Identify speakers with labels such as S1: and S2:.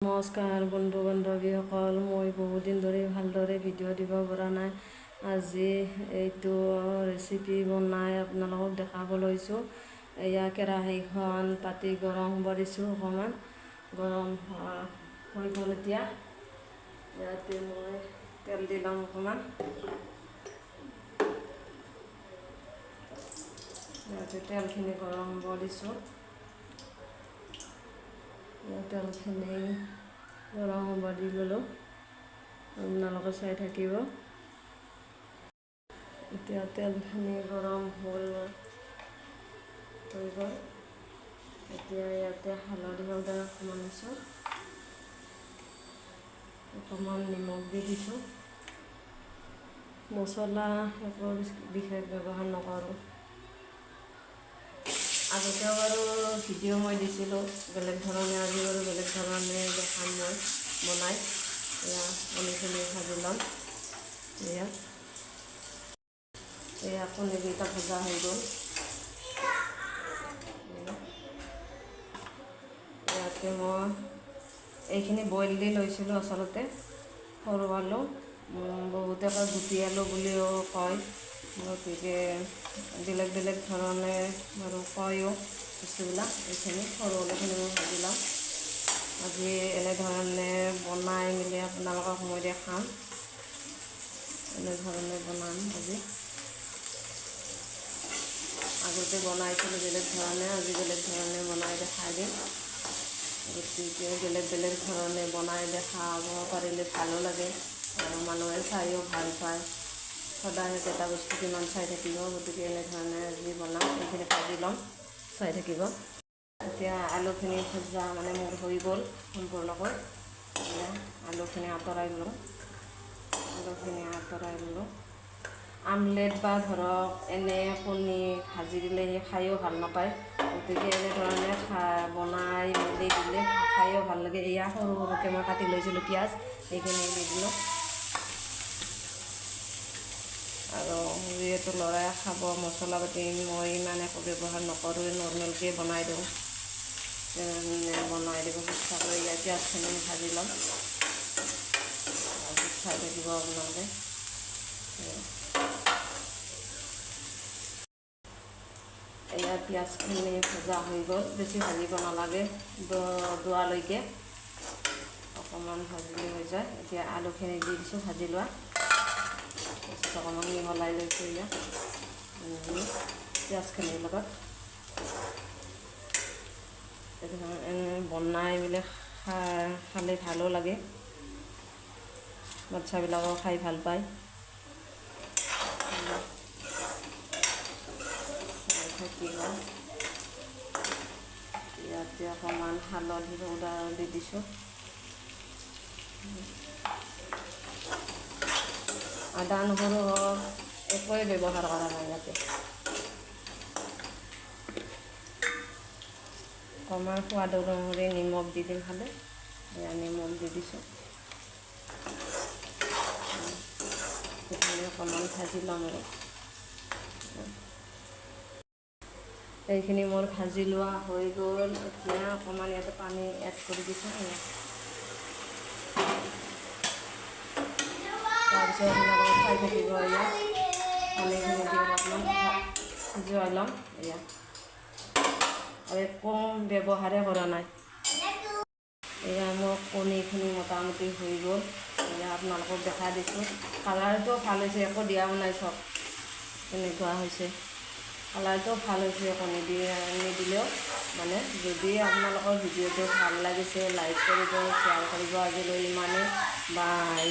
S1: নমস্কাৰ বন্ধু বান্ধৱীসকল, মই বহুদিন ধৰি ভালদৰে ভিডিঅ' দিব পৰা নাই। আজি এইটো ৰেচিপি বনাই আপোনালোকক দেখাব লৈছোঁ। এয়া কেৰাহীখন পাতি গৰম হ'ব দিছোঁ, অকণমান গৰম হৈ গ'ল। এতিয়া ইয়াতে মই তেল দি ল'ম অকণমান। ইয়াতে তেলখিনি গৰম হ'ব দিছোঁ। তেলখিনি গৰম হ'ব দি ল'লোঁ, আপোনালোকে চাই থাকিব। এতিয়া তেলখিনি গৰম হৈ গ'ল। এতিয়া ইয়াতে হালধি পাউডাৰ অকণমান দিছোঁ, অকণমান নিমখ দি দিছোঁ। মছলা একো বিশেষ ব্যৱহাৰ নকৰোঁ। আগতেও বাৰু ভিডিঅ' মই দিছিলোঁ বেলেগ ধৰণে, আজি বাৰু বেলেগ ধৰণে দেখাম মই বনাই। এয়া কণীখিনি ভাজি ল'ম। এয়া কণীকেইটা ভজা হৈ গ'ল। ইয়াতে মই এইখিনি বইল দি লৈছিলোঁ, আচলতে সৰু আলু, বহুতে কয় গুটি আলু বুলিও কয়, গতিকে বেলেগ বেলেগ ধৰণে বাৰু কয়ো বস্তুবিলাক। এইখিনি সৰু আলুখিনি মই ভাজি ল'ম। আজি এনেধৰণে বনাই মেলি আপোনালোকক মই দেখাম। এনেধৰণে বনাম আজি। আগতে বনাইছিলোঁ বেলেগ ধৰণে, আজি বেলেগ ধৰণে বনাই দেখাই দিম। গতিকে বেলেগ বেলেগ ধৰণে বনাই দেখাব পাৰিলে ভালো লাগে আৰু মানুহে চাইও ভাল পায়। সদায় এটা বস্তু কিমান চাই থাকিব, গতিকে এনেধৰণে আজি বনাম। এইখিনি ভাজি ল'ম, চাই থাকিব। এতিয়া আলুখিনি ভজা মোৰ হৈ গ'ল সম্পূৰ্ণকৈ। আলুখিনি আঁতৰাই ল'লোঁ। আমলেট বা ধৰক এনে কণী ভাজি দিলে সি খায়ো ভাল নাপায়, গতিকে এনেধৰণে বনাই মেলি দিলে খায়ো ভাল লাগে। এয়া সৰু সৰুকৈ মই কাটি লৈছিলোঁ পিঁয়াজ, এইখিনি দি দিলোঁ। আৰু যিহেতু ল'ৰাই খাব, মছলা পাতি মই ইমান একো ব্যৱহাৰ নকৰোঁ, নৰ্মেলকৈ বনাই দিওঁ। বনাই দিব চেষ্টা কৰি। ইয়াত পিঁয়াজখিনি ভাজি ল'ম, চাই থাকিব আপোনালোকে। এয়া পিঁয়াজখিনি ভজা হৈ গ'ল, বেছি ভাজিব নালাগে, দোৱালৈকে অকণমান ভাজিলে হৈ যায়। এতিয়া আলুখিনি দি দিছোঁ ভাজি লোৱা, অকণমান মিহলাই লৈছোঁ ইয়াত পিঁয়াজখিনিৰ লগত। বনাই মেলি খালে ভালো লাগে, বাচ্ছাবিলাকেও খাই ভাল পায়। ইয়াতে অকণমান হালধি পাউডাৰ দি দিছোঁ। আদা নহৰু একোৱে ব্যৱহাৰ কৰা নাই ইয়াতে। অকণমান সোৱাদ অনুসৰি নিমখ দি দিম খালে, এয়া নিমখ দি দিছোঁ। সেইখিনি অকণমান ভাজি ল'ম আৰু। এইখিনি মোৰ ভাজি লোৱা হৈ গ'ল। এতিয়া অকণমান ইয়াতে পানী এড কৰি দিছোঁ। তাৰপিছত আপোনালোকে চাই থাকিব। এয়া পানীখিনি দি অলপমান সিজুৱাই ল'ম। এয়া আৰু একো ব্যৱহাৰে কৰা নাই। এয়া মোৰ কণীখিনি মোটামুটি হৈ গ'ল। এয়া আপোনালোকক দেখাই দিছোঁ। কালাৰটো ভাল হৈছে, একো দিয়াও নাই, চব এনেকুৱা হৈছে। কালাৰটো ভাল হৈছে, কণী নিদিলেও। যদি আপোনালোকৰ ভিডিঅ'টো ভাল লাগিছে, লাইক কৰিব, শ্বেয়াৰ কৰিব। আজিলৈ ইমানেই, বাই।